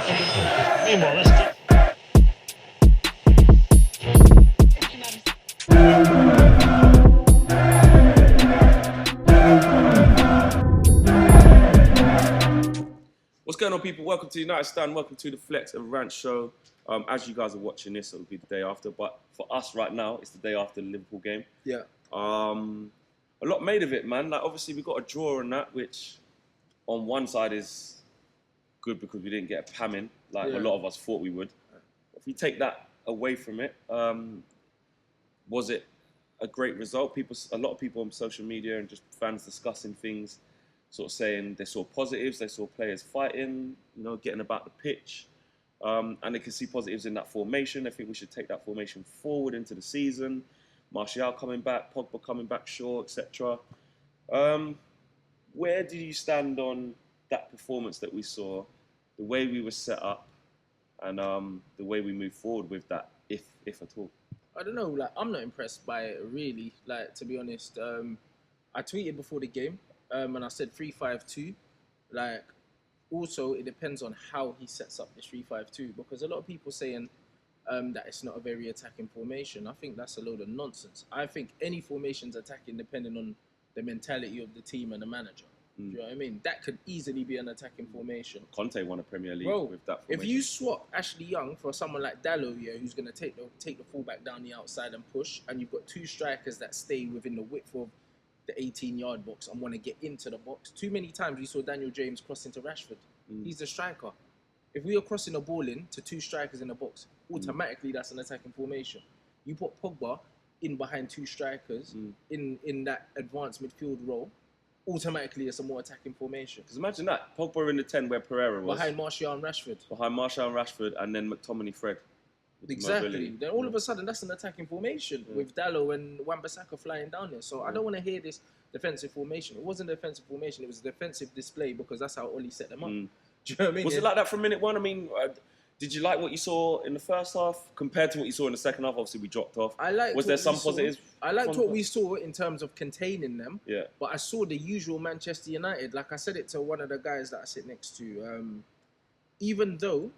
Meanwhile, let's get... What's going on, people? Welcome to United Stand. Welcome to the Flex and Rants show. As you guys are watching this, it'll be the day after. But for us right now, it's the day after the Liverpool game. Yeah. A lot made of it, man. Like, obviously, we got a draw on that, which on one side is good because we didn't get a pamming, like a lot of us thought we would. If you take that away from it, was it a great result? A lot of people on social media and just fans discussing things, sort of saying they saw positives, they saw players fighting, getting about the pitch, and they can see positives in that formation. They think we should take that formation forward into the season. Martial coming back, Pogba coming back, Shaw, etc. Where do you stand on that performance that we saw, the way we were set up, and the way we move forward with that, if at all? I don't know, like, I'm not impressed by it, really. Like, to be honest, I tweeted before the game, and I said 3-5-2. Like, also, it depends on how he sets up this 3-5-2, because a lot of people saying that it's not a very attacking formation. I think that's a load of nonsense. I think any formation's attacking depending on the mentality of the team and the manager. Do you know what I mean? That could easily be an attacking formation. Conte won a Premier League with that formation. If you swap Ashley Young for someone like Dalot, who's going to take the fullback down the outside and push, and you've got two strikers that stay within the width of the 18-yard box and want to get into the box. Too many times you saw Daniel James cross into Rashford. He's the striker. If we are crossing a ball in to two strikers in the box, automatically that's an attacking formation. You put Pogba in behind two strikers in that advanced midfield role, automatically it's a more attacking formation. Because imagine that, Pogba in the 10 where Pereira was. Behind Martial and Rashford. And then McTominay, Fred. Exactly. Mobility. Then all of a sudden, that's an attacking formation with Dalot and Wan-Bissaka flying down there. So I don't want to hear this defensive formation. It wasn't a defensive formation. It was a defensive display because that's how Oli set them up. Do you know what I mean? Was it like that from minute one? I mean, did you like what you saw in the first half compared to what you saw in the second half? Obviously, we dropped off. Was there some positives? I liked what we saw in terms of containing them. Yeah. But I saw the usual Manchester United. Like I said it to one of the guys that I sit next to. Even though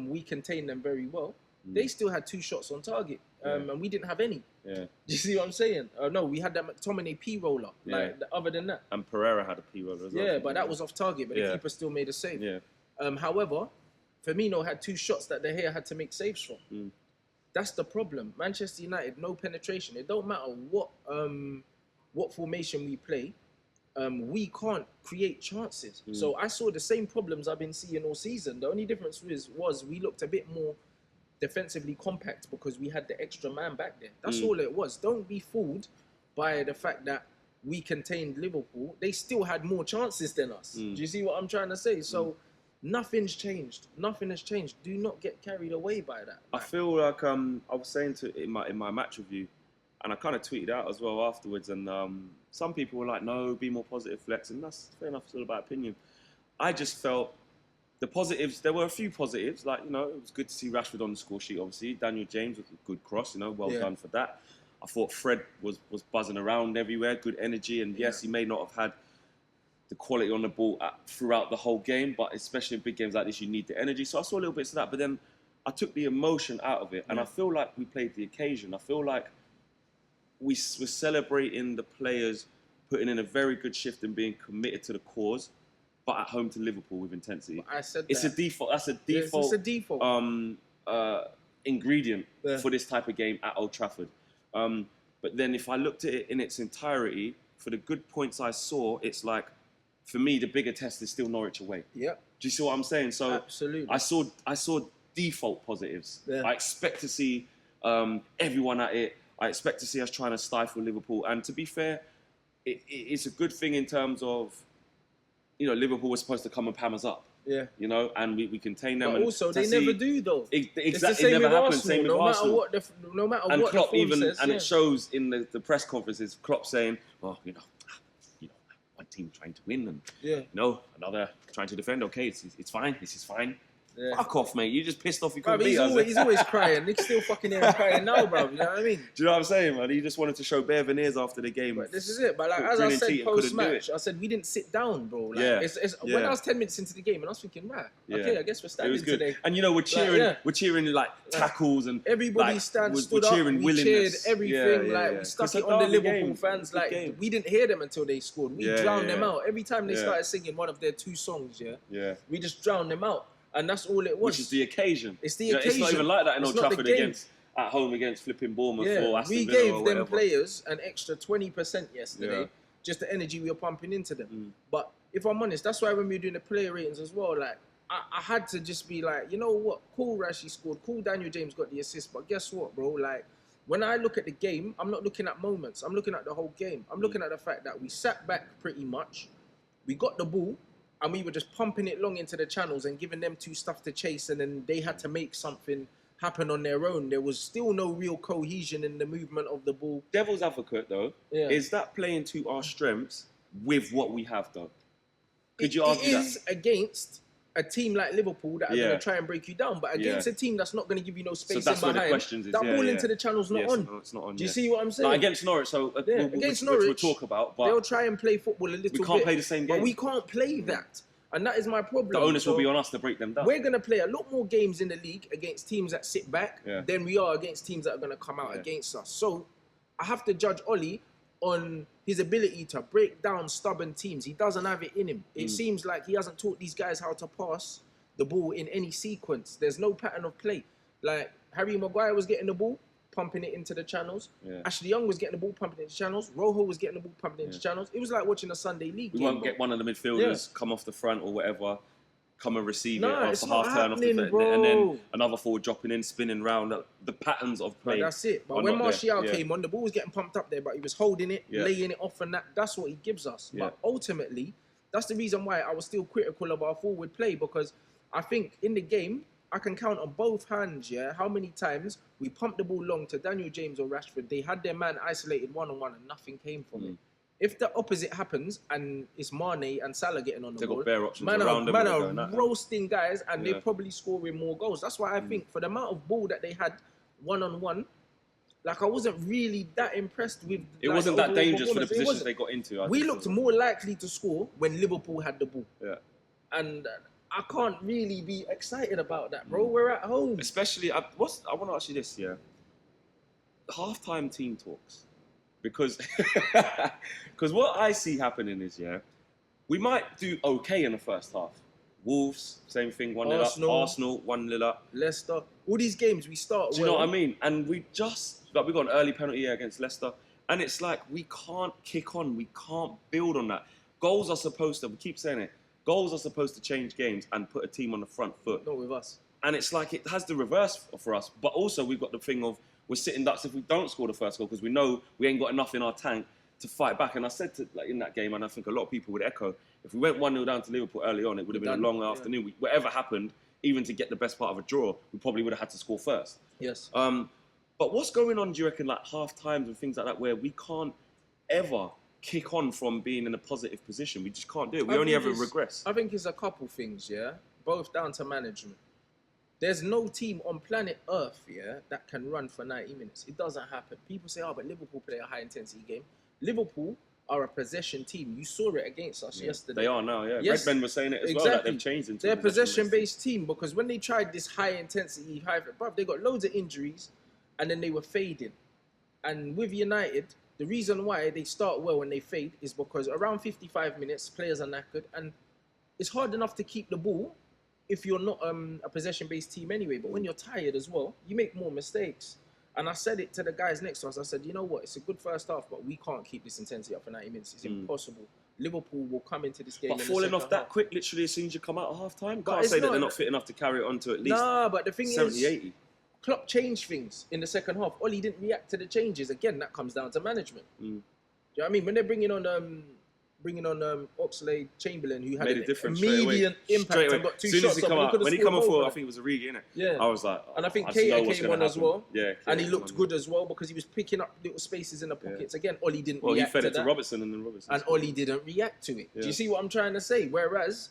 we contained them very well, they still had two shots on target, and we didn't have any. Yeah. Do you see what I'm saying? No, we had that McTominay P roller. Like, other than that. And Pereira had a P roller as well. Yeah, but that was off target, but the keeper still made a save. Yeah. However, Firmino had two shots that De Gea had to make saves from. That's the problem. Manchester United, no penetration. It don't matter what formation we play. We can't create chances. So I saw the same problems I've been seeing all season. The only difference was we looked a bit more defensively compact because we had the extra man back there. That's all it was. Don't be fooled by the fact that we contained Liverpool. They still had more chances than us. Do you see what I'm trying to say? So nothing's changed. Nothing has changed. Do not get carried away by that. I feel like I was saying in my match review, and I kind of tweeted out as well afterwards, and some people were like, no, be more positive, Flex, and that's fair enough. It's all about opinion. I just felt the positives, there were a few positives, like, it was good to see Rashford on the score sheet, obviously. Daniel James was a good cross, well done for that. I thought Fred was buzzing around everywhere, good energy, and yes, he may not have had the quality on the ball throughout the whole game, but especially in big games like this, you need the energy. So I saw little bits of that, but then I took the emotion out of it, and I feel like we played the occasion. I feel like we were celebrating the players putting in a very good shift and being committed to the cause, but at home to Liverpool with intensity. I said it's that. a default. That's a default. It's a default. Ingredient for this type of game at Old Trafford. But then if I looked at it in its entirety, for the good points I saw, it's like, for me, the bigger test is still Norwich away. Yeah. Do you see what I'm saying? So absolutely. I saw default positives. Yeah. I expect to see everyone at it. I expect to see us trying to stifle Liverpool. And to be fair, it's a good thing in terms of, Liverpool was supposed to come and pam us up. Yeah. And we contain them. But and also, they never do, though. Exactly. It never happens. Same with Arsenal. No matter and what Klopp the form even, says, and it shows in the press conferences, Klopp saying, one team trying to win, and another trying to defend. Okay, it's fine. This is fine. Yeah. Fuck off, mate. You just pissed off you couldn't Bruv, beat us. he's always crying. Nick's still fucking here crying now, bro. You know what I mean? Do you know what I'm saying, man? He just wanted to show bare veneers after the game. But this is it. But like, as I said post-match, I said we didn't sit down, bro. Like, when I was 10 minutes into the game, and I was thinking, right, okay, I guess we're standing today. And you know, we're cheering like tackles and everybody stood up. We cheered everything. We stuck it on the Liverpool fans. Like we didn't hear them until they scored. We drowned them out every time they started singing one of their 2 songs. We just drowned them out. And that's all it was. Which is the occasion. It's the occasion. It's not even like that in Old Trafford at home against flipping Bournemouth or Aston Villa. We gave them players an extra 20% yesterday, just the energy we were pumping into them. But if I'm honest, that's why when we were doing the player ratings as well, like I had to just be like, you know what? Cool, Rashi scored. Cool, Daniel James got the assist. But guess what, bro? Like when I look at the game, I'm not looking at moments. I'm looking at the whole game. I'm looking at the fact that we sat back pretty much. We got the ball. And we were just pumping it long into the channels and giving them 2 stuff to chase, and then they had to make something happen on their own. There was still no real cohesion in the movement of the ball. Devil's advocate, though, is that playing to our strengths with what we have, though? Could you argue that? It is against a team like Liverpool that are going to try and break you down, but against a team that's not going to give you no space in behind, that ball into the channel's not on. No, it's not on. Do you see what I'm saying? Like against Norwich, against Norwich, we'll talk about. But they'll try and play football a little bit. We can't play the same game. But we can't play that. And that is my problem. The onus will be on us to break them down. We're going to play a lot more games in the league against teams that sit back than we are against teams that are going to come out against us. So I have to judge Ollie on his ability to break down stubborn teams. He doesn't have it in him. It seems like he hasn't taught these guys how to pass the ball in any sequence. There's no pattern of play. Like Harry Maguire was getting the ball, pumping it into the channels. Ashley Young was getting the ball, pumping it into channels. Rojo was getting the ball, pumping it into channels. It was like watching a Sunday league game. We won't get one of the midfielders come off the front or whatever, come and receive it after half turn off the and then another forward dropping in, spinning round. The patterns of play. But that's it. But when Martial came on, the ball was getting pumped up there, but he was holding it, laying it off, and that's what he gives us. But ultimately, that's the reason why I was still critical of our forward play, because I think in the game, I can count on both hands, how many times we pumped the ball long to Daniel James or Rashford. They had their man isolated one-on-one and nothing came from it. If the opposite happens and it's Mane and Salah getting on the ball, got bare options around them. Man are roasting guys and they're probably scoring more goals. That's why I think for the amount of ball that they had one-on-one, like I wasn't really that impressed with. It wasn't that dangerous for the positions they got into. We looked more likely to score when Liverpool had the ball. And I can't really be excited about that, bro. We're at home. Especially, I want to ask you this, halftime team talks. Because what I see happening is, we might do okay in the first half. Wolves, same thing, 1-0 up. Arsenal, 1-0 up. Leicester. All these games we start. Do you know what I mean? And we got an early penalty against Leicester. And it's like, we can't kick on. We can't build on that. Goals are supposed to, we keep saying it, goals are supposed to change games and put a team on the front foot. Not with us. And it's like it has the reverse for us. But also we've got the thing of we're sitting ducks if we don't score the first goal because we know we ain't got enough in our tank to fight back. And I said in that game, and I think a lot of people would echo, if we went 1-0 down to Liverpool early on, it would have been a long afternoon. Whatever happened, even to get the best part of a draw, we probably would have had to score first. Yes. But what's going on, do you reckon, like half times and things like that, where we can't ever kick on from being in a positive position? We just can't do it. We only ever regress. I think it's a couple things, both down to management. There's no team on planet Earth, that can run for 90 minutes. It doesn't happen. People say, but Liverpool play a high-intensity game. Liverpool are a possession team. You saw it against us yesterday. They are now, Yes, Redmen was saying it as well, that they've changed into They're a possession-based team because when they tried this high-intensity, they got loads of injuries and then they were fading. And with United, the reason why they start well when they fade is because around 55 minutes, players are knackered and it's hard enough to keep the ball if you're not a possession-based team anyway. But when you're tired as well, you make more mistakes. And I said it to the guys next to us. I said, you know what? It's a good first half, but we can't keep this intensity up for 90 minutes. It's impossible. Liverpool will come into this game. But falling off that quick, literally, as soon as you come out of half-time? Can't say that they're not fit enough to carry it on to at least 70, 80. Klopp changed things in the second half. Ollie didn't react to the changes. Again, that comes down to management. Do you know what I mean? When they're bringing on Oxlade-Chamberlain, who had an immediate impact and got 2 shots up. When he come on for, I think it was Origi, innit? Yeah. I was like, and I think Keita came on as well. Yeah. And he looked good as well because he was picking up little spaces in the pockets. Again, Ollie didn't react to that. Well, he fed it to Robertson and then Robertson. And Ollie didn't react to it. Do you see what I'm trying to say? Whereas,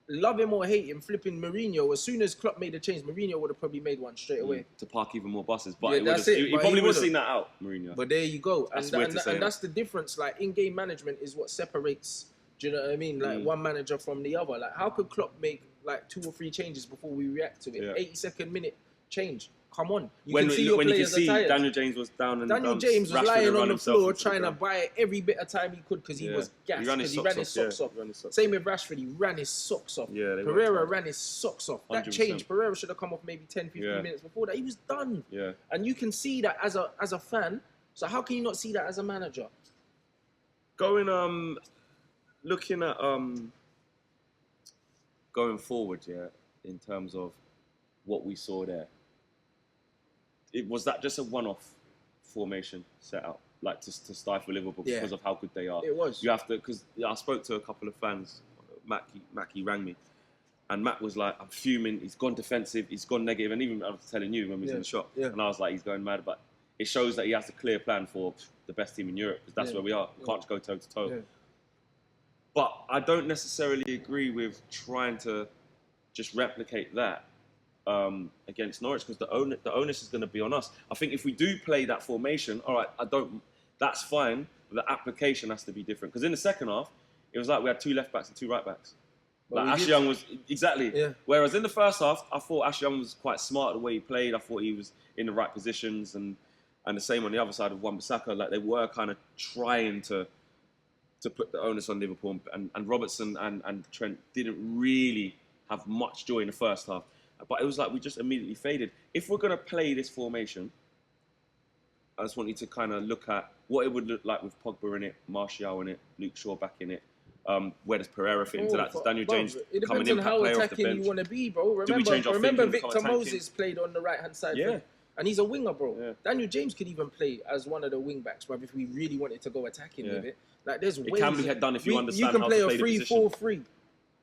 love him or hate him, flipping Mourinho, as soon as Klopp made a change, Mourinho would have probably made one straight away. To park even more buses. But Yeah, that's it. He But probably he would have would've. seen that out, Mourinho. But there you go. That's And, weird to say, and that's the difference. Like, in-game management is what separates, do you know what I mean? Like, one manager from the other. Like, how could Klopp make, like, 2 or 3 changes before we react to it? Yeah. 82nd minute change. Come on. When you can see tired. Daniel James was down and Daniel James was Rashford lying on the himself floor into trying to ground. buy every bit of time he could because he was gassed. Because he ran his socks off. Same with Rashford, he ran his socks off. Yeah, Pereira ran his socks off. That 100%. change, Pereira should have come off maybe 10, 15 minutes before that. He was done. Yeah. And you can see that as a fan. So how can you not see that as a manager? Looking at going forward, in terms of what we saw there. Was that just a one-off formation set out, like to stifle Liverpool because of how good they are? It was. You have to, because I spoke to a couple of fans. Mackie rang me, and Matt was like, "I'm fuming. He's gone defensive. He's gone negative." And even I was telling you when we was in the shop, and I was like, "He's going mad." But it shows that he has a clear plan for the best team in Europe, because that's where we are. We can't just go toe to toe. But I don't necessarily agree with trying to just replicate that against Norwich, because the onus is going to be on us. I think if we do play that formation, all right, that's fine, but the application has to be different. Because in the second half, it was like we had 2 left backs and 2 right backs. Like Ashley Young was, exactly. Yeah. Whereas in the first half, I thought Ashley Young was quite smart the way he played. I thought he was in the right positions, and the same on the other side of Wan-Bissaka. Like, they were kind of trying to put the onus on Liverpool, and Robertson and Trent didn't really have much joy in the first half. But it was like we just immediately faded. If we're going to play this formation, I just want you to kind of look at what it would look like with Pogba in it, Martial in it, Luke Shaw back in it. Where does Pereira fit into that? Does Daniel James come and impact player off the bench? It depends on how attacking you want to be, bro. Remember Victor Moses played on the right-hand side. Yeah. And he's a winger, bro. Yeah. Daniel James could even play as one of the wing-backs, bro, if we really wanted to go attacking with it. Like, there's ways. It can be done if you understand how to play the position. You can play a 3-4-3.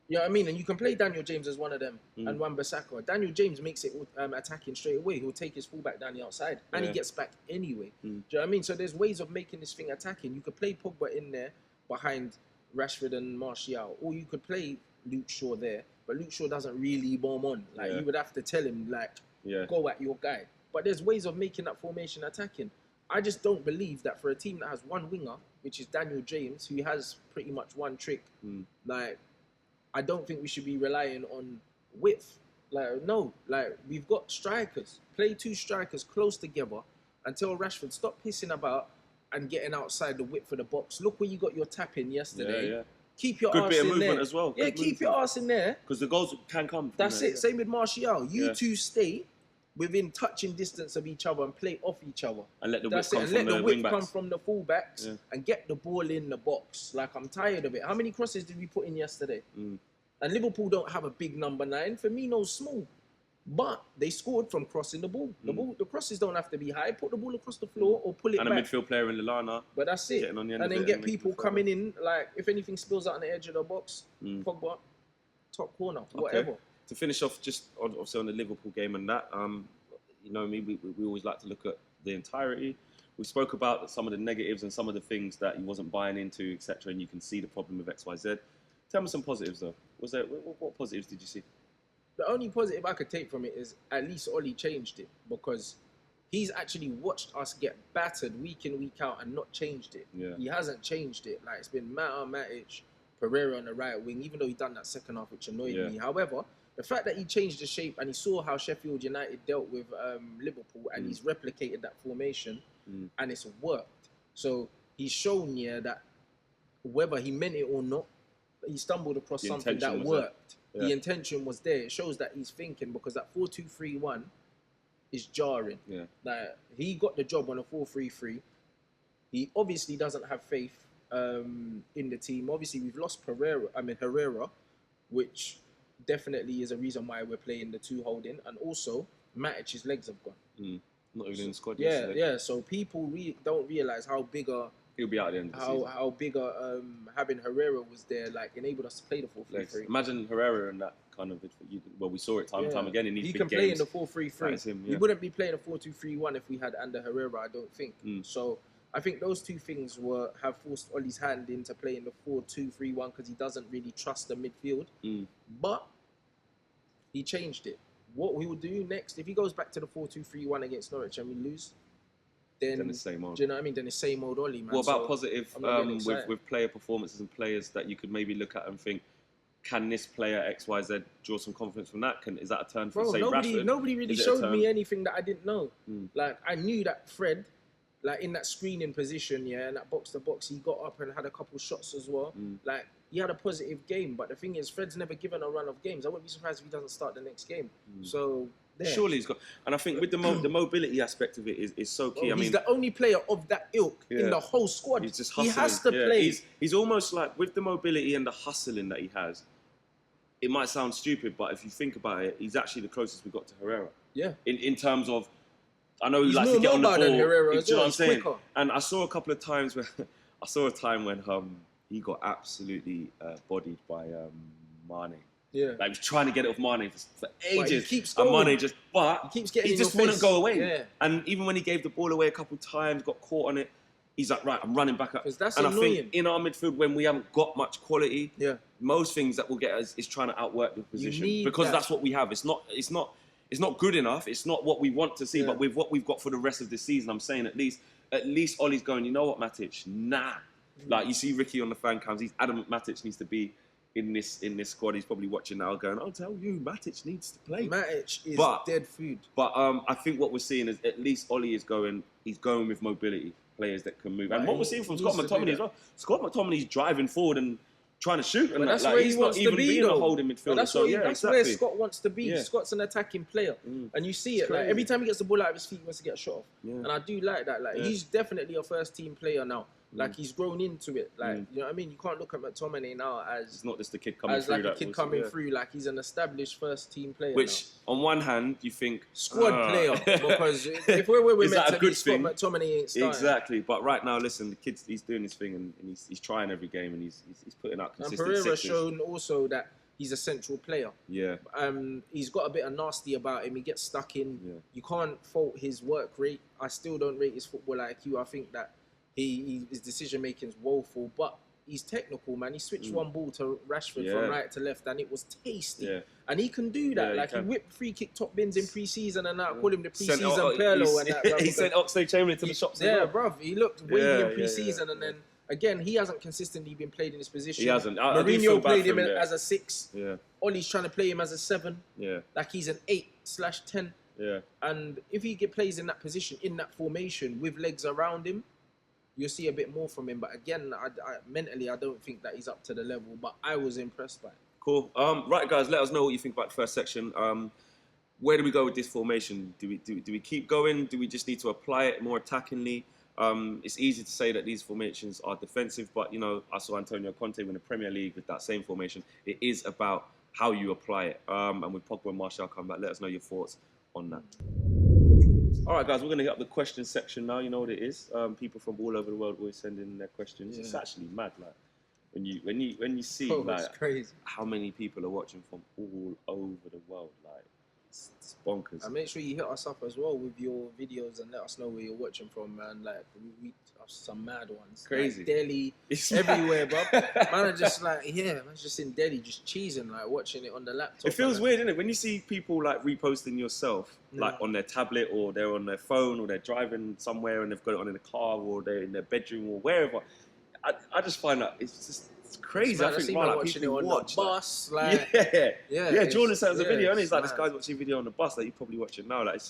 You know what I mean? And you can play Daniel James as one of them, and Wan-Bissaka. Daniel James makes it attacking straight away. He'll take his fullback down the outside, and he gets back anyway. Do you know what I mean? So there's ways of making this thing attacking. You could play Pogba in there behind Rashford and Martial, or you could play Luke Shaw there, but Luke Shaw doesn't really bomb on. Like, you would have to tell him, like, go at your guy. But there's ways of making that formation attacking. I just don't believe that for a team that has one winger, which is Daniel James, who has pretty much one trick, like, I don't think we should be relying on width. Like, no, like, we've got strikers. Play 2 strikers close together and tell Rashford, stop pissing about and getting outside the width of the box. Look where you got your tap in yesterday. Yeah. Keep your good arse bit of in movement there. As well. Yeah, keep your arse in there. Because the goals can come. That's it. Same with Martial. You two stay within touching distance of each other and play off each other. And let the whip come from the wing backs. Come from the full-backs and get the ball in the box. Like, I'm tired of it. How many crosses did we put in yesterday? And Liverpool don't have a big number 9. Firmino's small. But they scored from crossing the ball. The crosses don't have to be high. Put the ball across the floor or pull it back. And a midfield player in Lallana. But that's it. And then get people coming in. Like, if anything spills out on the edge of the box, Pogba, top corner, whatever. To finish off, just obviously on the Liverpool game and that, you know me, we always like to look at the entirety. We spoke about some of the negatives and some of the things that he wasn't buying into, etc. And you can see the problem with XYZ. Tell me some positives, though. What positives did you see? The only positive I could take from it is at least Ollie changed it, because he's actually watched us get battered week in, week out and not changed it. Yeah. He hasn't changed it. Like, it's been Matic, Pereira on the right wing, even though he done that second half, which annoyed me. However, the fact that he changed the shape and he saw how Sheffield United dealt with Liverpool and he's replicated that formation and it's worked. So he's shown that whether he meant it or not, he stumbled across something that worked. The intention was there. It shows that he's thinking, because that 4-2-3-1 is jarring. Yeah. Like, he got the job on a 4-3-3. He obviously doesn't have faith in the team. Obviously, we've lost Herrera, which definitely is a reason why we're playing the 2 holding. And also, Matic's legs have gone. Not even in the squad yesterday. Yeah. So people don't realise how big he'll be out at the end of the season. How big having Herrera was there, like, enabled us to play the 4-3-3. Imagine Herrera in that kind of... Well, we saw it time and time again in these big games. He can play in the 4-3-3. He wouldn't be playing a 4-2-3-1 if we had Ander Herrera, I don't think. So I think those two things have forced Ollie's hand into playing the 4-2-3-1 because he doesn't really trust the midfield. But he changed it. What he will do next, if he goes back to the 4-2-3-1 against Norwich and we lose, then the same old. Do you know what I mean? Then the same old Ollie, man. What about positive with player performances and players that you could maybe look at and think, can this player XYZ draw some confidence from that? Is that a turn for say Rashford? Nobody really showed me anything that I didn't know. Like I knew that Fred, like in that screening position, in that box to box, he got up and had a couple shots as well. Like he had a positive game, but the thing is, Fred's never given a run of games. I wouldn't be surprised if he doesn't start the next game. So surely he's got, and I think with the mobility aspect of it is so key. Well, he's the only player of that ilk in the whole squad. He's just hustling. He has to play. He's almost like, with the mobility and the hustling that he has, it might sound stupid, but if you think about it, he's actually the closest we got to Herrera. Yeah. In terms of, I know he likes to get on the ball. Than Herrera as well. What I'm saying? Quicker. And I saw a couple of times where I saw a time when he got absolutely bodied by Mane. Yeah. Like he was trying to get it off Mane for ages. But he keeps going. And Mane he just wouldn't go away. Yeah. And even when he gave the ball away a couple of times, got caught on it, he's like, right, I'm running back up. That's and annoying. I think in our midfield, when we haven't got much quality, most things that will get us is trying to outwork the position. Because that's what we have. It's not good enough. It's not what we want to see. But with what we've got for the rest of the season, I'm saying at least Ollie's going, you know what, Matic? Nah. Like you see Ricky on the fan cams, he's adamant Matic needs to be in this squad. He's probably watching now going, I'll tell you, Matic needs to play. Matic is dead food. But I think what we're seeing is at least Ollie is going with mobility, players that can move. And what we're seeing from Scott McTominay as well, Scott McTominay's driving forward and trying to shoot. And that's where he's not even being a holding midfielder. That's where Scott wants to be. Scott's an attacking player. And you see it. Like, every time he gets the ball out of his feet, he wants to get a shot off. And I do like that. Like he's definitely a first team player now. Like he's grown into it. Like you know what I mean. You can't look at McTominay now as it's not just the kid coming through. As like a kid coming through. Like he's an established first team player. Which on one hand you think squad player because if we're meant to be Scott McTominay ain't starting. Exactly. But right now, listen, the kid's he's doing his thing and he's trying every game and he's putting out consistent. And Pereira's shown also that he's a central player. Yeah. He's got a bit of nasty about him. He gets stuck in. Yeah. You can't fault his work rate. I still don't rate his football IQ. I think that his decision making is woeful, but he's technical, man. He switched one ball to Rashford from right to left, and it was tasty. And he can do that. He whipped free kick top bins in pre-season, and I call him the pre-season Pirlo. And that, he sent Oxlade-Chamberlain to the shops. Yeah, bruv. He looked wavy in pre-season, and then again, he hasn't consistently been played in this position. He hasn't. Mourinho played him as a 6. Yeah. Ollie's trying to play him as a 7. Yeah. Like he's an 8/10. Yeah. And if he plays in that position, in that formation, with legs around him, you'll see a bit more from him. But again, I mentally, I don't think that he's up to the level. But I was impressed by it. Cool. Right, guys, let us know what you think about the first section. Where do we go with this formation? Do we keep going? Do we just need to apply it more attackingly? It's easy to say that these formations are defensive, but you know, I saw Antonio Conte win the Premier League with that same formation. It is about how you apply it. And with Pogba and Martial come back, let us know your thoughts on that. All right, guys, we're going to hit up the question section now. You know what it is. People from all over the world always send in their questions. It's actually mad, like when you see like crazy. How many people are watching from all over the world. Like it's bonkers. And make sure you hit us up as well with your videos and let us know where you're watching from, man. Like we some mad ones. Crazy. Like Delhi, everywhere, bro. Man are just like, man's just in Delhi, just cheesing, like watching it on the laptop. It feels weird, isn't it? When you see people like reposting yourself, like on their tablet or they're on their phone or they're driving somewhere and they've got it on in the car or they're in their bedroom or wherever. I just find that it's crazy. I think like, watching it on the bus, like Jordan sent us a video and he's like, this guy's watching a video on the bus that you probably watching now. Like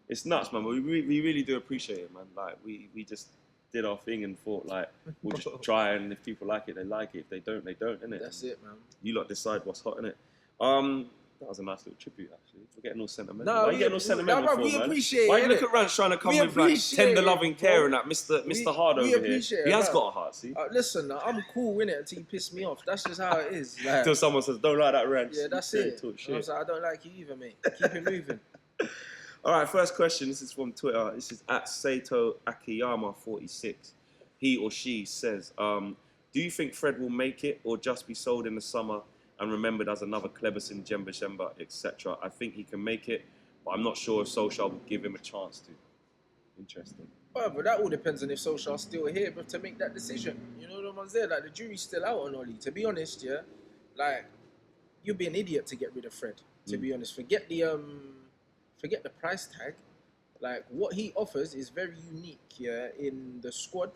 it's nuts, man. But we really do appreciate it, man. Like we just did our thing and thought like we'll just try, and if people like it, they like it. If they don't, they don't, innit? That's it, man. You lot decide what's hot, innit? That was a nice little tribute, actually. We're getting all sentimental. Why are you getting all sentimental for, we man? appreciate Why it. you look at Rants trying to come with like tender loving care and that Mr. Hard over here? He has got a heart, see? Listen, I'm cool, innit, until you piss me off. That's just how it is. Like, until someone says, don't like that Rants. Yeah, that's it. I was like, I don't like you either, mate. Keep it moving. All right, first question. This is from Twitter. This is at Sato Akiyama 46. He or she says, do you think Fred will make it or just be sold in the summer and remembered as another Kleberson, Jemba, etc.? I think he can make it, but I'm not sure if Solskjaer will give him a chance to. Interesting. But that all depends on if Solskjaer's still here, but to make that decision. You know what I'm saying? Like, the jury's still out on Oli. To be honest, yeah, like, you'd be an idiot to get rid of Fred. To be honest, forget the price tag. Like, what he offers is very unique, yeah, in the squad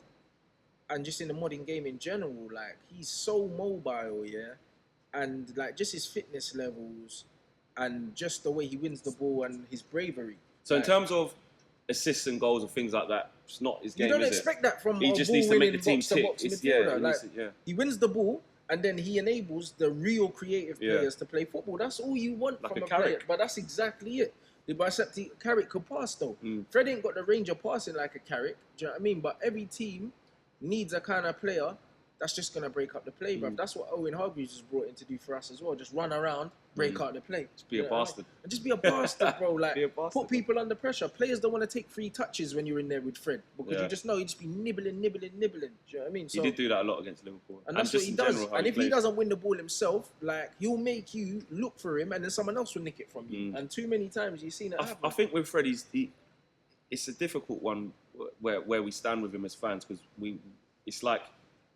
and just in the modern game in general. Like, he's so mobile, yeah, and like just his fitness levels and just the way he wins the ball and his bravery. So like, in terms of assists and goals and things like that, it's not his game. You don't is expect it? that from He a just needs to make the team tick. box-to-box midfielder. Yeah, Like, he wins the ball and then he enables the real creative players to play football. That's all you want like from a Carrick. player. But that's exactly it. Except Carrick could pass though. Fred ain't got the range of passing like a Carrick. Do you know what I mean? But every team needs a kind of player that's just gonna break up the play, bruv. That's what Owen Hargreaves was brought in to do for us as well. Just run around, break out the play. Just be a bastard. And just be a bastard, bro. Like, bastard, put people under pressure. Players don't want to take free touches when you're in there with Fred because you just know he'd just be nibbling. Do you know what I mean? So, he did do that a lot against Liverpool. And that's what he does. And if he doesn't win the ball himself, like, he'll make you look for him and then someone else will nick it from you. And too many times you've seen it happen. I think with Fred, it's a difficult one where we stand with him as fans because it's like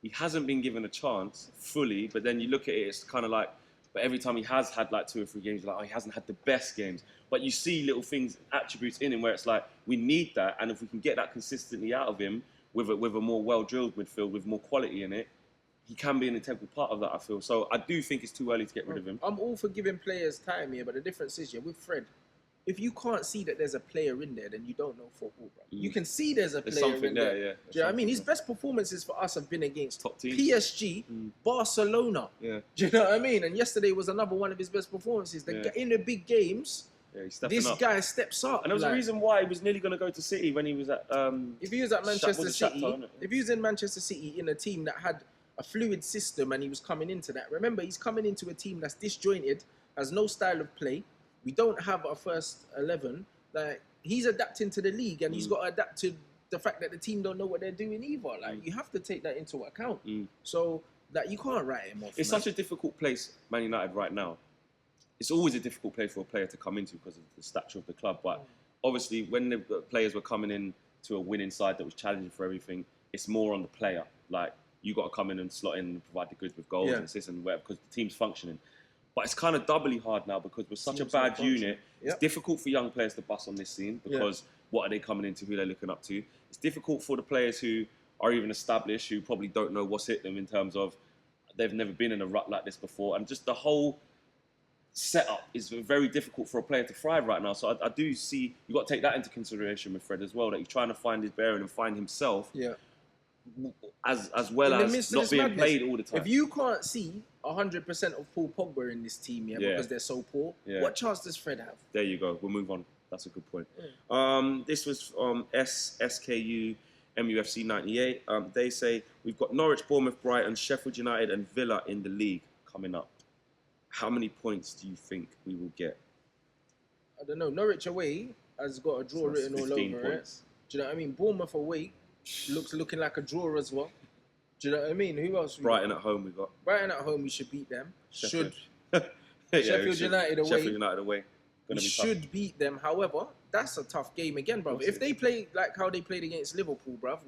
he hasn't been given a chance fully, but then you look at it, it's kind of like, but every time he has had like 2 or 3 games, you're like, oh, he hasn't had the best games. But you see little things, attributes in him where it's like, we need that, and if we can get that consistently out of him with a more well-drilled midfield, with more quality in it, he can be an integral part of that, I feel. So I do think it's too early to get rid of him. I'm all for giving players time here, but the difference is, with Fred, if you can't see that there's a player in there, then you don't know football, bro. You can see there's a player in there. Yeah. Do you know what I mean? His best performances for us have been against top teams. PSG, Barcelona. Yeah. Do you know what I mean? And yesterday was another one of his best performances. In the big games, this guy steps up. And there was a reason why he was nearly going to go to City when he was at... if he was at Manchester City, if he was in Manchester City in a team that had a fluid system and he was coming into that. Remember, he's coming into a team that's disjointed, has no style of play. We don't have our first 11. Like, he's adapting to the league and he's got to adapt to the fact that the team don't know what they're doing either. Like, you have to take that into account. So that you can't write him off. It's such a difficult place, Man United, right now. It's always a difficult place for a player to come into because of the stature of the club. But obviously, when the players were coming in to a winning side that was challenging for everything, it's more on the player. Like, you got to come in and slot in and provide the goods with goals and assists and whatever because the team's functioning. But it's kind of doubly hard now because we're such a bad unit. It's difficult for young players to bust on this scene because what are they coming into, who they're looking up to. It's difficult for the players who are even established, who probably don't know what's hit them in terms of they've never been in a rut like this before. And just the whole setup is very difficult for a player to thrive right now. So I do see, you've got to take that into consideration with Fred as well, that he's trying to find his bearing and find himself. As well as not being played all the time. If you can't see 100% of Paul Pogba in this team because they're so poor, what chance does Fred have? There you go. We'll move on. That's a good point. This was SKU MUFC 98. They say we've got Norwich, Bournemouth, Brighton, Sheffield United and Villa in the league coming up. How many points do you think we will get? I don't know. Norwich away has got a draw written all over it. Do you know what I mean? Bournemouth away looking like a draw as well. Do you know what I mean? Who else? Brighton at home we got. Brighton at home, we should beat them. Sheffield United away. Sheffield United away. We should beat them. However, that's a tough game again, bruv. If they play like how they played against Liverpool, bruv,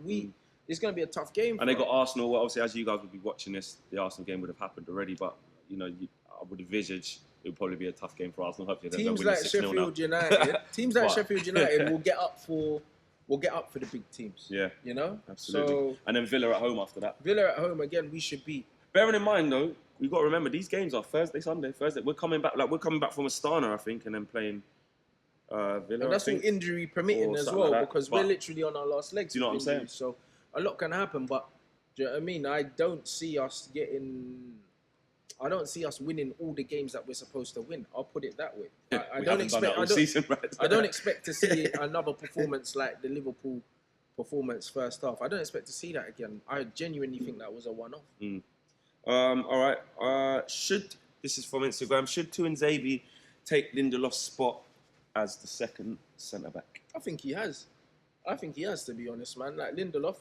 it's going to be a tough game. And they got Arsenal. Well, obviously, as you guys would be watching this, the Arsenal game would have happened already. But, you know, I would envisage it would probably be a tough game for Arsenal. Hopefully, teams like Sheffield United will get up for the big teams. Yeah. You know? Absolutely. So, and then Villa at home after that. Villa at home, again, we should beat. Bearing in mind, though, we've got to remember, these games are Thursday. We're coming back from Astana, I think, and then playing Villa. And that's all injury permitting as well, because we're literally on our last legs. Do you know what I'm saying? So a lot can happen, but do you know what I mean? I don't see us winning all the games that we're supposed to win. I'll put it that way. I don't expect to see another performance like the Liverpool performance first half. I don't expect to see that again. I genuinely think that was a one-off. All right. This is from Instagram. Should Tuanzebe take Lindelof's spot as the second centre-back? I think he has, to be honest, man. Like, Lindelof,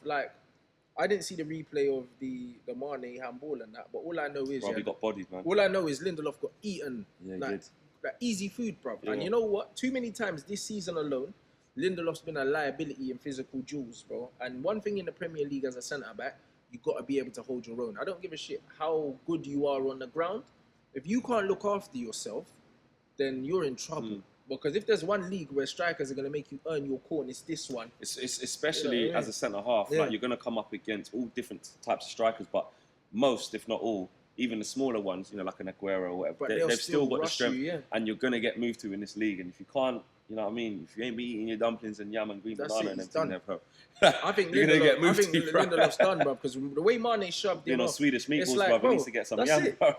I didn't see the replay of the Mane handball and that, but all I know is... He got bodied, man. All I know is Lindelof got eaten. Yeah, he did. Like easy food, bro. Yeah. And you know what? Too many times this season alone, Lindelof's been a liability in physical duels, bro. And one thing in the Premier League as a centre-back, you got to be able to hold your own. I don't give a shit how good you are on the ground. If you can't look after yourself, then you're in trouble. Because if there's one league where strikers are going to make you earn your corn, it's this one. It's especially as a centre-half, like you're going to come up against all different types of strikers, but most, if not all, even the smaller ones, like an Aguero or whatever, they've still got the strength, and you're going to get moved to in this league. And if you can't, you know what I mean? If you ain't be eating your dumplings and yam and green banana and everything there, bro, I think you're going to get moved to, bro. Lindelof's done, bro, because the way Mane shoved him off, Swedish meatballs, like, bro, he needs to get some yam, bro.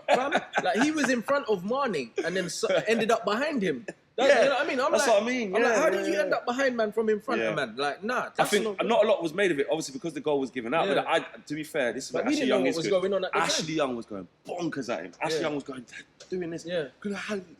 Like, he was in front of Mane and then ended up behind him. You know what I mean? That's what I mean. I'm like, how did you end up behind man from in front of man? Like, nah. I think not a lot was made of it, obviously, because the goal was given out. But to be fair, this is what Ashley Young is good. Ashley Young was going bonkers at him. Ashley Young was going, doing this. Yeah.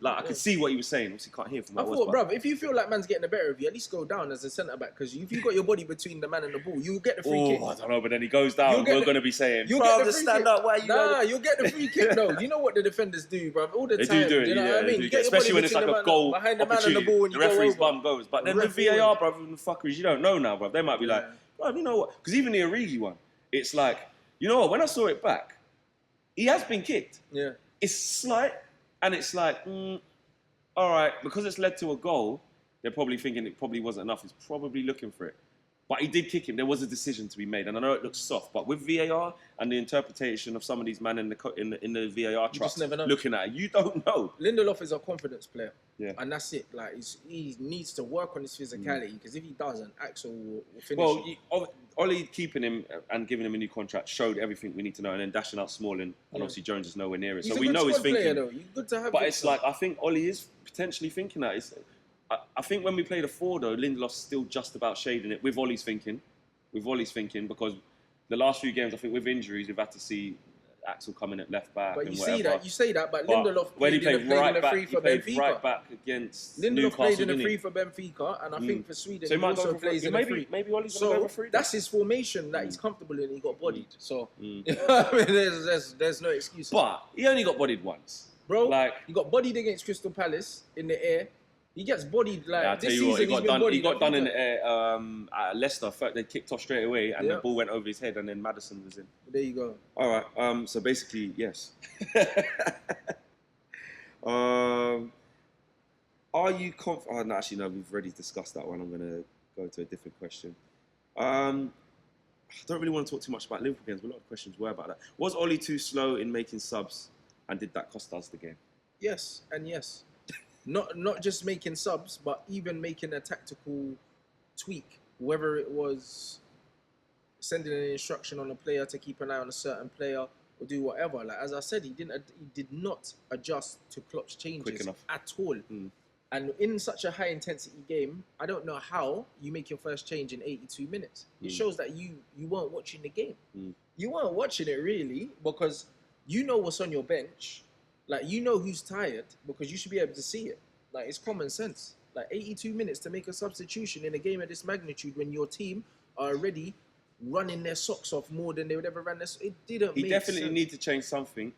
Like, I could see what he was saying. Obviously, can't hear from what I thought, bro, if you feel like man's getting the better of you, at least go down as a centre-back. Because if you've got your body between the man and the ball, you'll get the free kick. I don't know, but then he goes down. We're going to be saying, bro, just stand up. Why you you'll get the free kick, though. You know what the defenders do, bro? All the time. They do it, you know what I mean? Especially when it's like a goal behind the man and the ball. The referee's bum goes. But then the VAR, bro, the fuckeries, you don't know now, bro. They might be like, bro, you know what? Because even the Origi one, it's like, you know what? When I saw it back, he has been kicked. Yeah. It's slight, and it's like, all right, because it's led to a goal, they're probably thinking it probably wasn't enough. He's probably looking for it. But he did kick him. There was a decision to be made. And I know it looks soft, but with VAR and the interpretation of some of these men in the VAR trucks looking at it, you don't know. Lindelof is a confidence player. Yeah. And that's it. Like, he needs to work on his physicality, because if he doesn't, Axel will finish Ollie keeping him and giving him a new contract showed everything we need to know, and then dashing out Smalling, and obviously Jones is nowhere near it. He's so we know he's thinking. Player, though. He's good to have. But it's like, I think Ollie is potentially thinking that. I think when we played a 4, though, Lindelof's still just about shading it with Ollie's thinking. Because the last few games, I think with injuries, we've had to see Axel coming at left back. But you say that, but Lindelof played in the free for Benfica. Right back against Lindelof Newcastle, played in the free for Benfica, and I think for Sweden, he also plays in the free. Maybe Ollie's going to go for free. That's his formation that he's comfortable in. He got bodied, so you know what I mean, there's no excuse. But he only got bodied once, bro. Like, he got bodied against Crystal Palace in the air. He gets bodied this season. He got done in the air at Leicester. They kicked off straight away, and the ball went over his head, and then Maddison was in. There you go. All right. So basically, yes. Are you confident? Oh, no, actually, no. We've already discussed that one. I'm going to go to a different question. I don't really want to talk too much about Liverpool games, but a lot of questions were about that. Was Ollie too slow in making subs, and did that cost us the game? Yes, and yes. Not just making subs, but even making a tactical tweak, whether it was sending an instruction on a player to keep an eye on a certain player or do whatever. Like, as I said, he did not adjust to Klopp's changes at all. And in such a high intensity game, I don't know how you make your first change in 82 minutes. It shows that you weren't watching the game. You weren't watching it really, because you know what's on your bench. Like, you know who's tired, because you should be able to see it. Like, it's common sense. Like, 82 minutes to make a substitution in a game of this magnitude when your team are already running their socks off more than they would ever run their socks. It didn't make sense. He definitely need to change something.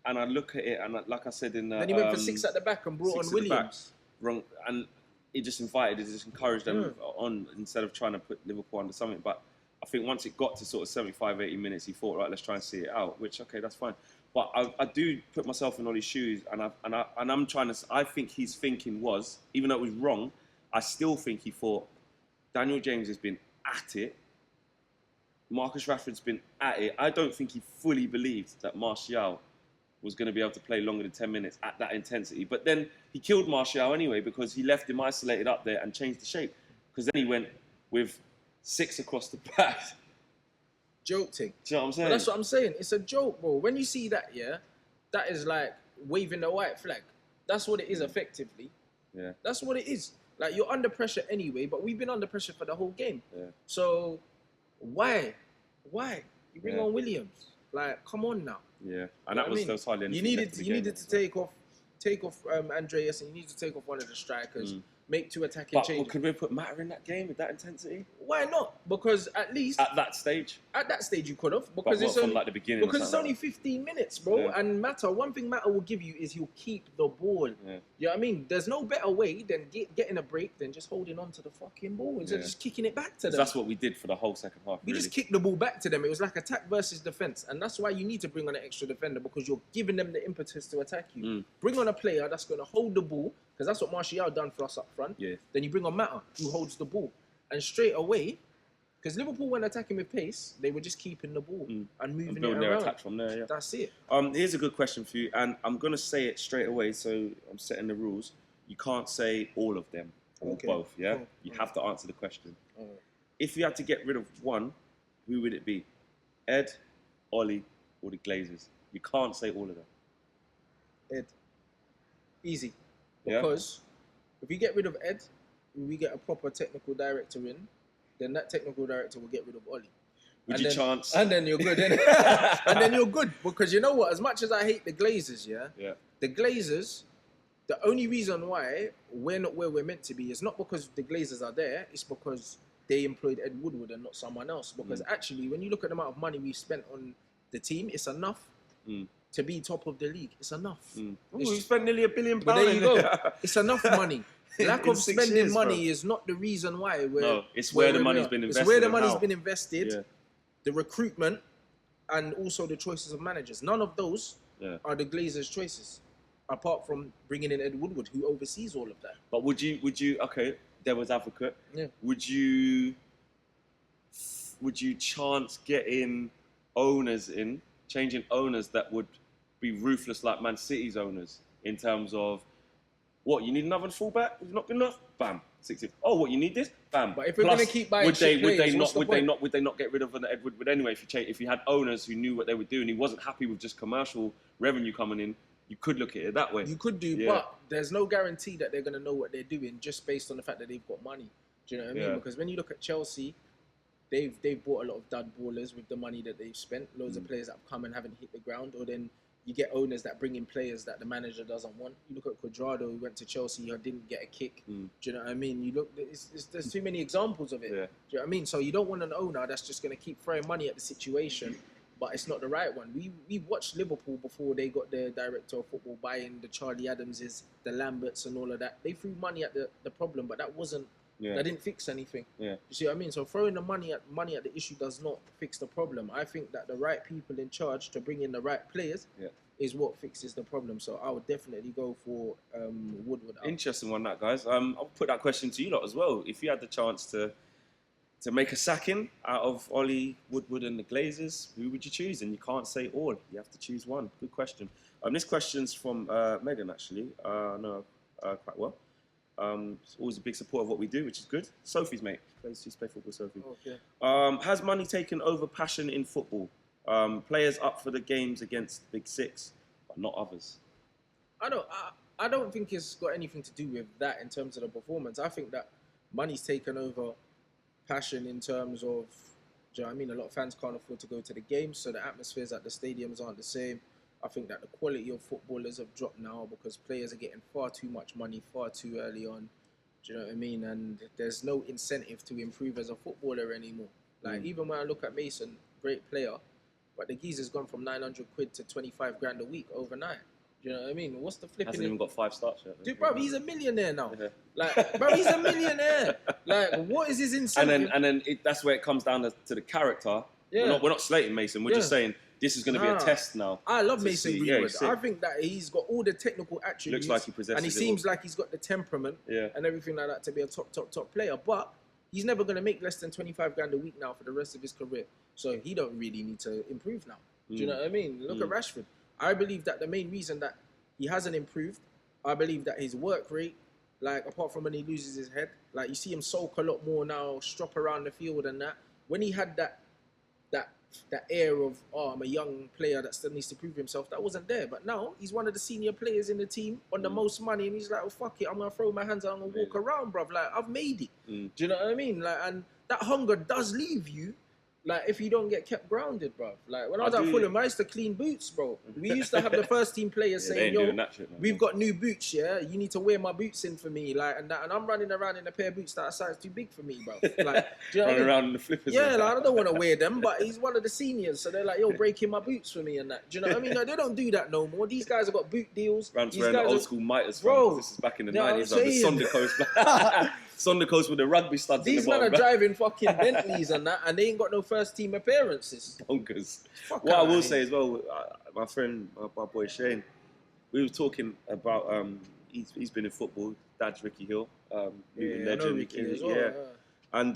And I look at it, and like I said in the... Then he went for 6 at the back and brought on Williams. Wrong. And he just encouraged them on, instead of trying to put Liverpool under something. But I think once it got to sort of 75, 80 minutes, he thought, right, let's try and see it out. Which, okay, that's fine. But I do put myself in Ollie's shoes, and I'm trying to. I think his thinking was, even though it was wrong, I still think he thought Daniel James has been at it. Marcus Rashford's been at it. I don't think he fully believed that Martial was going to be able to play longer than 10 minutes at that intensity. But then he killed Martial anyway, because he left him isolated up there and changed the shape. Because then he went with 6 across the back. Joke thing. Do you know what I'm saying? But that's what I'm saying. It's a joke, bro. When you see that, that is like waving the white flag. That's what it is, effectively. Yeah. That's what it is. Like, you're under pressure anyway, but we've been under pressure for the whole game. Yeah. So, why? You bring on Williams. Like, come on now. Yeah. And that was hardly anything. You needed to take off Andreas, and you need to take off one of the strikers. make 2 attacking But changes. could we put Matter in that game with that intensity? Why not? Because at least At that stage? At that stage, you could have, But because it's from only like the beginning. because it's only 15 minutes, bro. Yeah. And one thing Matter will give you is he'll keep the ball. Yeah. You know what I mean? There's no better way than getting a break than just holding on to the fucking ball instead of just kicking it back to them. That's what we did for the whole second half. We just kicked the ball back to them. It was like attack versus defense, and that's why you need to bring on an extra defender, because you're giving them the impetus to attack you. Bring on a player that's going to hold the ball, because that's what Martial done for us up front. Yeah. Then you bring on Matter, who holds the ball, and straight away. Because Liverpool, when attacking with pace, they were just keeping the ball and moving building it their around. attack from there. Yeah. That's it. Here's a good question for you, and I'm gonna say it straight away. So I'm setting the rules. You can't say all of them or both. Yeah. Oh, you have to answer the question. Oh. If you had to get rid of one, who would it be? Ed, Ollie, or the Glazers? You can't say all of them. Ed. Easy. Yeah? Because if we get rid of Ed, we get a proper technical director in, then that technical director will get rid of Ollie. Would you chance? And then you're good, innit? And then you're good. Because you know what? As much as I hate the Glazers, the Glazers, the only reason why we're not where we're meant to be is not because the Glazers are there, it's because they employed Ed Woodward and not someone else. Because actually, when you look at the amount of money we've spent on the team, it's enough to be top of the league. It's enough. We spent nearly £1 billion. But there you go. It's enough money. Lack of 6 spending years, money bro. is not the reason why we're. No, it's where the money's been invested. It's where the and money's how. been invested, Yeah. the recruitment, and also the choices of managers. None of those are the Glazers' choices, apart from bringing in Ed Woodward, who oversees all of that. But would you? Okay, devil's advocate. Yeah. Would you chance getting owners in, changing owners that would be ruthless like Man City's owners in terms of what you need another fullback? Is not good enough? Bam, 60. Oh, what you need this? Bam. But if we're Plus, going to keep buying would they not not get rid of an Ed Woodward anyway? If you had owners who knew what they were doing, he wasn't happy with just commercial revenue coming in. You could look at it that way. You could do, but there's no guarantee that they're going to know what they're doing just based on the fact that they've got money. Do you know what I mean? Yeah. Because when you look at Chelsea, they've bought a lot of dud ballers with the money that they've spent. Loads of players that have come and haven't hit the ground, or then you get owners that bring in players that the manager doesn't want. You look at Cuadrado, who went to Chelsea, who didn't get a kick. Do you know what I mean? You look, there's too many examples of it. Yeah. Do you know what I mean? So you don't want an owner that's just going to keep throwing money at the situation, but it's not the right one. We watched Liverpool before they got their director of football buying the Charlie Adamses, the Lamberts, and all of that. They threw money at the problem, but that wasn't. Yeah. That didn't fix anything. Yeah. You see what I mean? So throwing the money at the issue does not fix the problem. I think that the right people in charge to bring in the right players is what fixes the problem. So I would definitely go for Woodward. Interesting one, that guys. I'll put that question to you lot as well. If you had the chance to make a sacking out of Ollie, Woodward, and the Glazers, who would you choose? And you can't say all. You have to choose one. Good question. This question's from Megan, actually. I know quite well. She's always a big supporter of what we do, which is good. Sophie's mate. She's played football, Sophie. Okay. Has money taken over passion in football? Players up for the games against Big Six, but not others. I don't think it's got anything to do with that in terms of the performance. I think that money's taken over passion in terms of, do you know what I mean? A lot of fans can't afford to go to the games, so the atmospheres at the stadiums aren't the same. I think that the quality of footballers have dropped now because players are getting far too much money far too early on. Do you know what I mean? And there's no incentive to improve as a footballer anymore. Like, even when I look at Mason, great player, but the geezer's gone from 900 quid to 25 grand a week overnight. Do you know what I mean? What's the flipping? Hasn't even got 5 starts yet. Dude, bro, he's a millionaire now. Yeah. Like, bro, he's a millionaire. Like, what is his incentive? And then that's where it comes down to the character. Yeah. We're not slating Mason. We're just saying this is going to be a test now. I love Mason Greenwood. Yeah, I think that he's got all the technical attributes. Looks like he possesses and he it seems all. like he's got the temperament Yeah. and everything like that to be a top player. But he's never going to make less than 25 grand a week now for the rest of his career. So he don't really need to improve now. Do you know what I mean? Look at Rashford. I believe that the main reason that he hasn't improved, I believe that his work rate, like apart from when he loses his head, like you see him sulk a lot more now, strop around the field and that. When he had that air of, I'm a young player that still needs to prove himself, that wasn't there. But now he's one of the senior players in the team on the most money, and he's like, oh fuck it, I'm gonna throw my hands out and walk around, bruv. Like, I've made it. Do you know what I mean? Like, and that hunger does leave you like if you don't get kept grounded, bro. Like when I was I at do, Fulham, I used to clean boots, bro. We used to have the first team players they saying, ain't "Yo, doing that shit no we've more. got new boots, yeah. You need to wear my boots in for me, like and that." And I'm running around in a pair of boots that are size too big for me, bro. Like, do you know what I Running mean? around in the flippers. Yeah, and like, that. I don't want to wear them, but he's one of the seniors, so they're like, "Yo, break in my boots for me," and that. Do you know what I mean? No, they don't do that no more. These guys have got boot deals. Rants These wearing the guys old are- school miters, Bro, fam. This is back in the you know what I'm 90s. Like the saying? Sondercoast, Sondercoast with the rugby studs These in the men bottom. are driving fucking Bentleys and that, and they ain't got no first team appearances. Bonkers. Fuck What I outta will here. say as well, my friend, my boy Shane, we were talking about he's been in football. Dad's Ricky Hill, Newton I know legend. Ricky as well. Yeah. And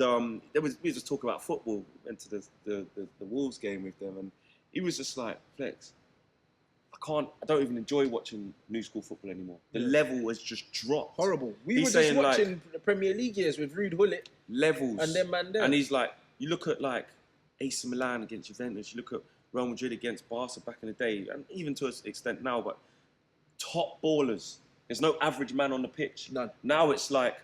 we were just talking about football. Went to the Wolves game with them, and he was just like, Flex, I don't even enjoy watching new school football anymore. The level has just dropped. Horrible. We He's were just saying, watching the Premier League years with Rude Hullet levels. and them man there. And he's like, you look at like AC Milan against Juventus, you look at Real Madrid against Barca back in the day, and even to an extent now, but top ballers. There's no average man on the pitch. None. Now it's like,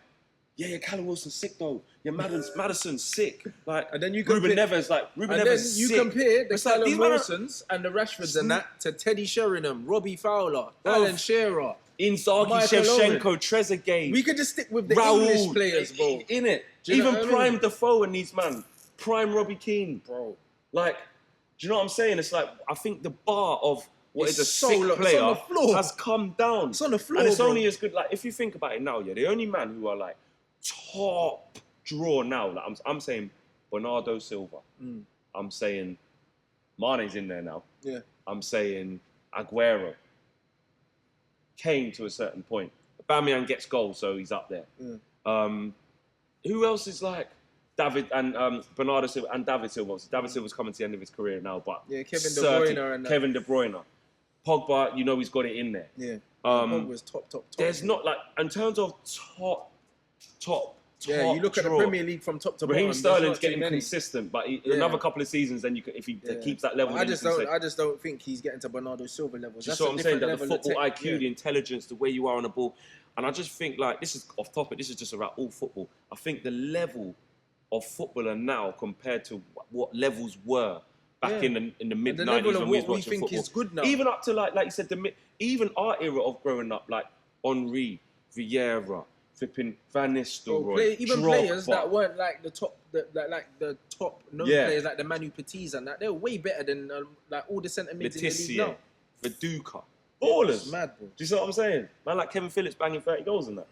yeah, Callum Wilson's sick though. Yeah, Madison's sick. Like, And then you Ruben compare- Neves, and then you sick. compare the It's like, Callum these men are- Wilsons and the Rashfords and that to Teddy Sheringham, Robbie Fowler, Bro. Alan Shearer. Inzaghi, Michael Shevchenko, Trezeguet. We could just stick with the Raul, English players, bro. In it. Do you know Even what I prime mean? Defoe and these man. Prime Robbie Keane. Bro. Like, do you know what I'm saying? It's like, I think the bar of what It's is a so sick low. It's player on the floor. has come down. It's on the floor, And it's bro. only as good, like, if you think about it now, yeah, the only man who are like top draw now, like, I'm saying Bernardo Silva. I'm saying Mane's in there now. Yeah. I'm saying Aguero. Kane to a certain point. Aubameyang gets goals, so he's up there. Who else is like David and Bernardo Silva and David Silva? Obviously, David Silva's coming to the end of his career now, but Yeah, Kevin De certain- Bruyne and that. Kevin De Bruyne, Pogba, you know he's got it in there. Yeah. Um, top. There's not like in terms of top. Yeah, you look at the draw, Premier League from top to bottom. Raheem there's Sterling's not too getting many. consistent, but Yeah. another couple of seasons, then if he keeps that level, I then just you can don't. say- I just don't think he's getting to Bernardo Silva levels. That's That's what a I'm saying. different That the level of football tech, IQ, the intelligence, the way you are on the ball, and I just think like this is off topic. This is just about all football. I think the level of footballer now compared to what levels were back in the mid the 90s level of when we was what we watching think football. is good now. Even up to like you said, even our era of growing up, like Henry, Vieira, flipping Van Nistelrooy, even Drogba. players that weren't like the top, like the top known Yeah. players, like the Manu Petits and that, they're way better than like all the centre mids in the league now. Letizia, Viduka, ballers. It's mad, bro. Do you see what I'm saying? Man, like Kevin Phillips banging 30 goals and that.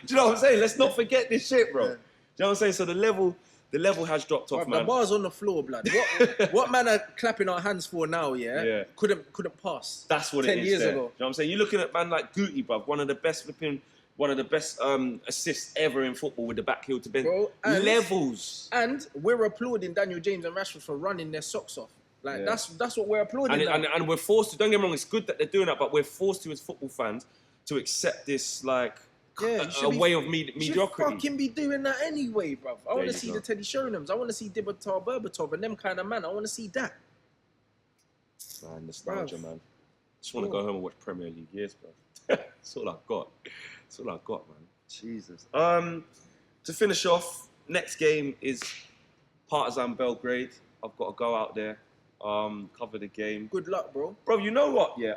Do you know what I'm saying? Let's not forget this shit, bro. Do you know what I'm saying? So the level has dropped off, Bruv, man. the bar's on the floor, blood. What man are clapping our hands for now? Yeah. Couldn't pass. That's what 10 it is. years there. ago. You know what I'm saying? You're looking at man like Guti, bruv, one of the best assists ever in football with the back heel to bench. Bro, and- levels. And we're applauding Daniel James and Rashford for running their socks off. Like Yeah. that's what we're applauding. And we're forced to. Don't get me wrong. It's good that they're doing that, but we're forced to as football fans to accept this like a way of mediocrity. You should fucking be doing that anyway, bruv. I want you to see go. the Teddy Sheringham's. I want to see Dimitar Berbatov and them kind of man. I want to see that. Man, nostalgia, Bruv. man. Just want to Sure. go home and watch Premier League years, bro. That's all I've got. That's all I've got, man. Jesus. To finish off, next game is Partizan Belgrade. I've got to go out there, cover the game. Good luck, bro. Bro, you know what? Yeah,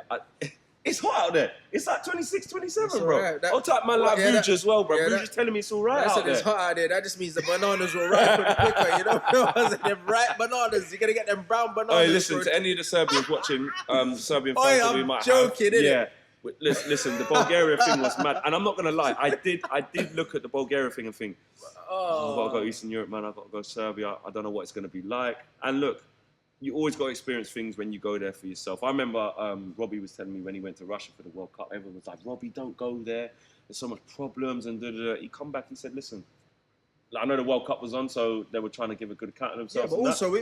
it's hot out there. It's like 26, 27, It's bro. alright. I'll type man like Yeah, Rouge as well, bro. yeah, Rouge that- is telling me it's all right That's out it. there. It's hot out there. That just means the bananas will ripen quicker. You know, I said them ripe bananas. You're gonna get them brown bananas. Hey, listen bro. to any of the Serbians watching, Serbian Oi, fans that we I'm might joking, have. innit? Yeah. Listen, the Bulgaria thing was mad, and I'm not gonna lie. I did look at the Bulgaria thing and think, I've got to go Eastern Europe, man. I've got to go Serbia. I don't know what it's gonna be like. And look, you always got to experience things when you go there for yourself. I remember Robbie was telling me when he went to Russia for the World Cup, everyone was like, Robbie, don't go there. There's so much problems and da-da-da. He come back, he said, listen, I know the World Cup was on, so they were trying to give a good account of Yeah, themselves. but and that. also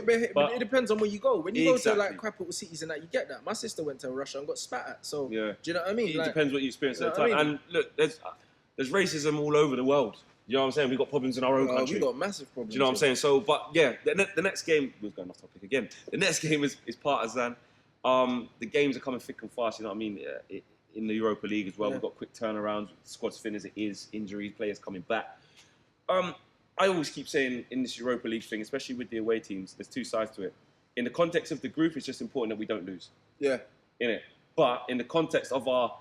it depends on where you go. When you go Exactly. to like capital cities and that, you get that. My sister went to Russia and got spat at. So Yeah. do you know what I mean? It Like, depends what you experience You know at the what time. I mean? And look, there's racism all over the world. You know what I'm saying? We've got problems in our own country. we got massive problems. Do you know what I'm saying? So, but yeah, the next game, we're going off topic again. The next game is Partizan. The games are coming thick and fast, you know what I mean? In the Europa League as well, Yeah. we've got quick turnarounds, squads thin as it is, injuries, players coming back. I always keep saying in this Europa League thing, especially with the away teams, there's two sides to it. In the context of the group, it's just important that we don't lose. Yeah. Innit? But in the context of our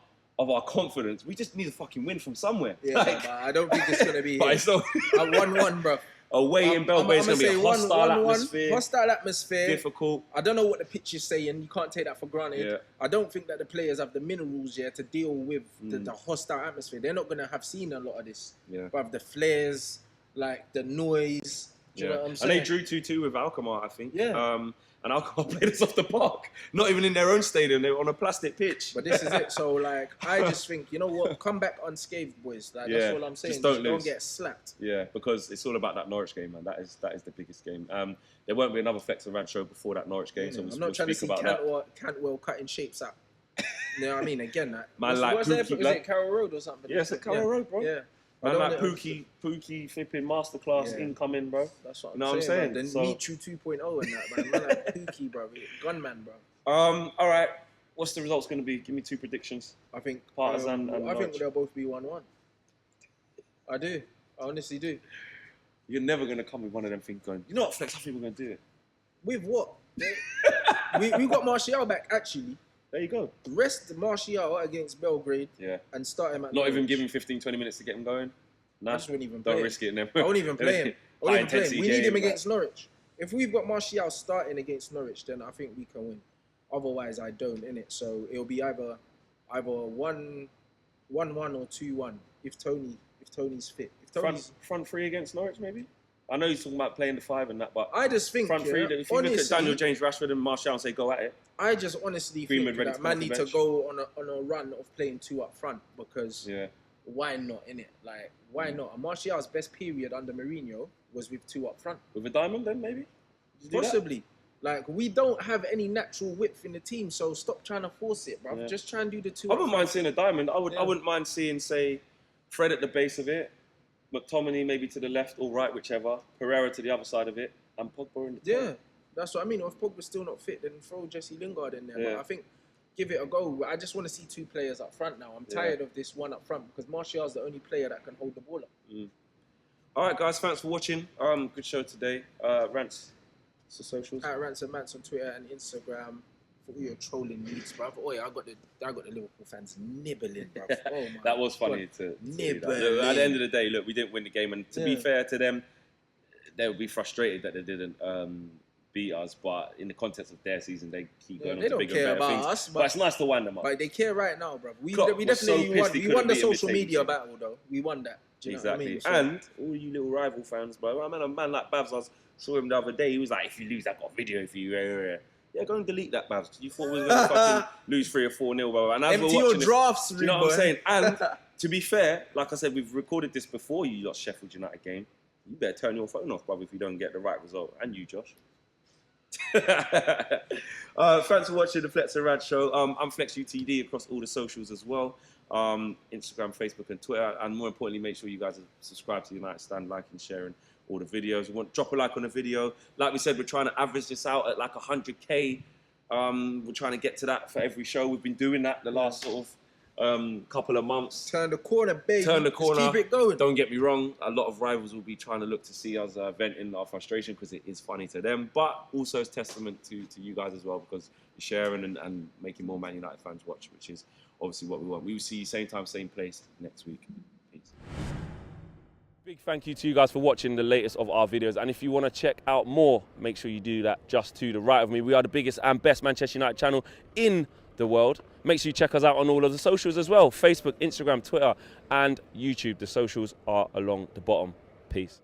confidence, we just need a fucking win from somewhere. Yeah, but I don't think it's gonna be. But it's not 1-1, bro. Away in Belgrade, it's going to be a hostile atmosphere. Hostile atmosphere. Difficult. I don't know what the pitch is saying. You can't take that for granted. Yeah. I don't think that the players have the minerals to deal with the hostile atmosphere. They're not going to have seen a lot of this. Yeah. But the flares, like the noise. Do you know what I'm saying? And they drew 2-2 with Alkmaar, I think. Yeah. And Alkmaar played us off the park. Not even in their own stadium. They were on a plastic pitch. But this is it. So, like, I just think, you know what? Come back unscathed, boys. Like, that's all I'm saying. Just don't lose. Don't get slapped. Yeah, because it's all about that Norwich game, man. That is the biggest game. There won't be another Flex and Rant show before that Norwich game, so I'm not trying to see Cantwell cutting shapes out. You know what I mean? Again, that. Man, like what's Pookie, is it Carroll Road or something? Yeah, it's at Carroll Road, bro. Yeah. Man, like Pookie flipping masterclass incoming, bro. That's what I'm saying. Then Meet You 2.0 and that, man. Like Pookie, bro. Gunman, bro. All right. What's the results going to be? Give me two predictions. I think Partizan and I Norwich. think they'll both be 1-1. I do. I honestly do. You're never going to come with one of them things going, you know what, Flex, I think we're going to do it. With what? we got Martial back, actually. There you go. Rest Martial against Belgrade and start him at Not Norwich. even give him 15, 20 minutes to get him going? Nah, I just wouldn't even play don't him. risk it. I won't even play him. We need him game, against Norwich. If we've got Martial starting against Norwich, then I think we can win. Otherwise, I don't, innit? So it'll be either 1-1 or 2-1 if Tony's fit. If Tony's front three against Norwich, maybe? I know he's talking about playing the 5 and that, but I just think front three. If you look at Daniel James, Rashford, and Martial and say go at it, I just honestly think that man need to go on a run of playing 2 up front because why not, innit? Like why not? And Martial's best period under Mourinho was with 2 up front. With a diamond, then maybe possibly. Like we don't have any natural width in the team, so stop trying to force it, bro. Just try and do the 2. I wouldn't mind seeing a diamond. I wouldn't mind seeing, say, Fred at the base of it, McTominay maybe to the left or right, whichever, Pereira to the other side of it, and Pogba in the top. Yeah, that's what I mean. If Pogba's still not fit, then throw Jesse Lingard in there. But I think give it a go. I just want to see 2 players up front now. I'm tired of this one up front because Martial's the only player that can hold the ball up. All right, guys, thanks for watching. Good show today. Rants, so socials. At Rants and Mants on Twitter and Instagram. For all your trolling needs, bruv. Oh yeah, I got the Liverpool fans nibbling, bruv. Oh my that was funny to nibbling. Look, at the end of the day, look, we didn't win the game, and to be fair to them, they would be frustrated that they didn't beat us. But in the context of their season, they keep going on to bigger and better things. Us, but it's nice to wind them up. But they care right now, bruv. We definitely won. We won the social media battle, though. We won that. Do you know what I mean? And all you little rival fans, bro. I mean, a man like Babs, I saw him the other day. He was like, "If you lose, I got a video for you." Yeah, go and delete that, Babs. You thought we were going to fucking lose 3 or 4-0, bro. And as empty we're watching your drafts, you know what I'm saying? And to be fair, like I said, we've recorded this before you lost Sheffield United game. You better turn your phone off, brother, if you don't get the right result. And you, Josh. Thanks for watching the Flex and Rad show. I'm Flex UTD across all the socials as well. Instagram, Facebook, and Twitter. And more importantly, make sure you guys are subscribed to United Stand, liking, sharing all the videos. Drop a like on the video. Like we said, we're trying to average this out at like 100K. We're trying to get to that for every show. We've been doing that the last sort of couple of months. Turn the corner, baby. Turn the corner. Just keep it going. Don't get me wrong. A lot of rivals will be trying to look to see us venting our frustration because it is funny to them. But also it's testament to you guys as well because you're sharing and making more Man United fans watch, which is obviously what we want. We will see you same time, same place next week. Peace. Big thank you to you guys for watching the latest of our videos. And if you want to check out more, make sure you do that just to the right of me. We are the biggest and best Manchester United channel in the world. Make sure you check us out on all of the socials as well. Facebook, Instagram, Twitter, and YouTube. The socials are along the bottom. Peace.